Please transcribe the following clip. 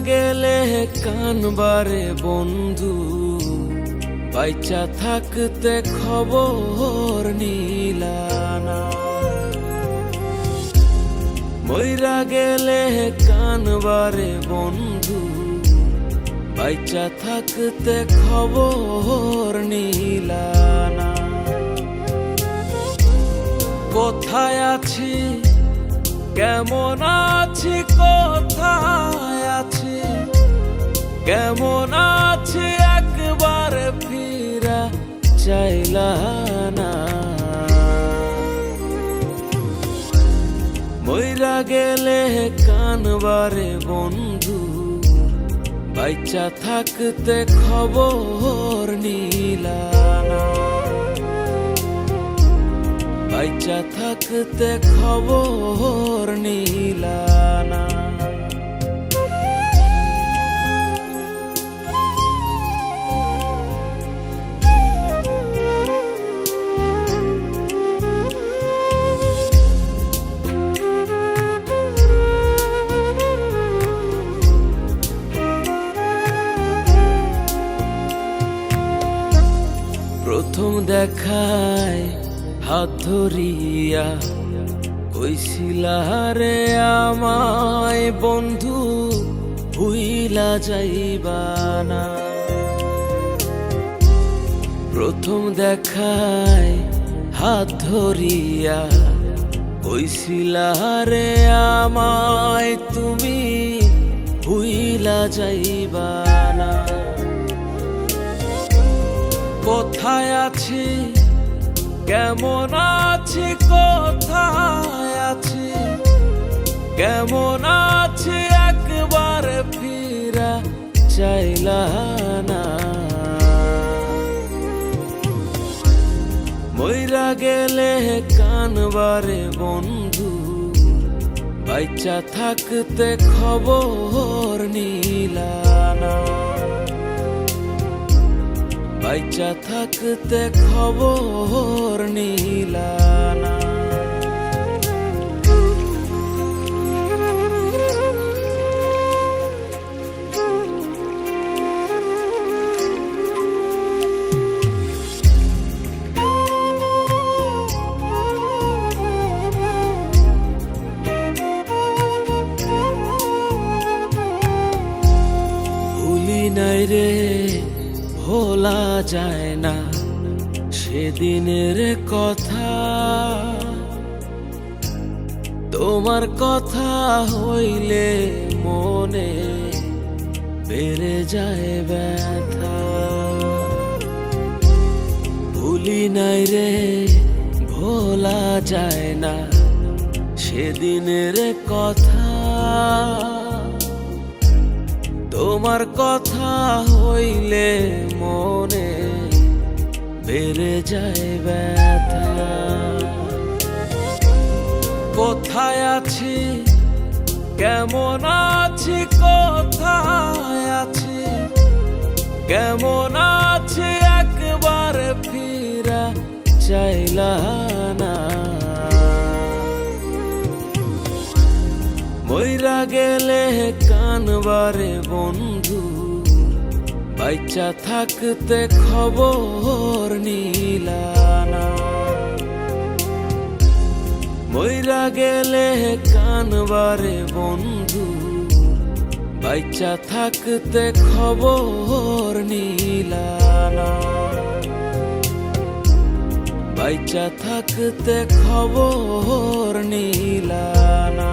গেলে কানবারে বন্ধু, বাইচা থাকতে খবর নিলানা। মইরা গেলে কানবারে বন্ধু, বাইচা থাকতে খবর নিলানা। কোথায় আছি, কেমন আছি, কোথায় আছি, কেমন আছি, একবার ফিরা চাইলা না। মইরা গেলে কানবারে বন্ধু, বাইচা থাকতে খবর নিলানা। বাইচা থাকতে খবর নিলানা। প্রথম দেখায় হাত ধরিয়া কইছিলা রে আমায় বন্ধু, ভুইলা যাইবা না। প্রথম দেখায় হাত ধরিয়া কইছিলা রে আমায় তুমি, ভুইলা যাইবা না। কোথায় আছি, কেমন আছি, কোথায় আছি, কেমন আছি, একবার ফিরা চাইলা না। মইরা গেলে কানবারে বন্ধু, বাইচা থাকতে খবর নিলানা। বাইচা থাকতে খবর নিলানা। ভুলি নাই রে, ভোলা যায় না সেদিনের কথা। তোমার কথা হইলে মনে বেড়ে যায় ব্যথা। ভুলি নাই রে, ভোলা যায় না সেদিনের কথা। তোমার কথা হইলে মনে বেড়ে যায় ব্যথা। কোথায় আছি, কেমন আছি, কোথায় আছি, কেমন আছি, একবার ফিরা চাইলা না। মইরা গেলে কানবারে বন্ধু, বাইচা থাকতে খবর নিলানা। মইরা গেলে কানবারে বন্ধু, বাইচা থাকতে খবর নিলানা। বাইচা থাকতে খবর নিলানা।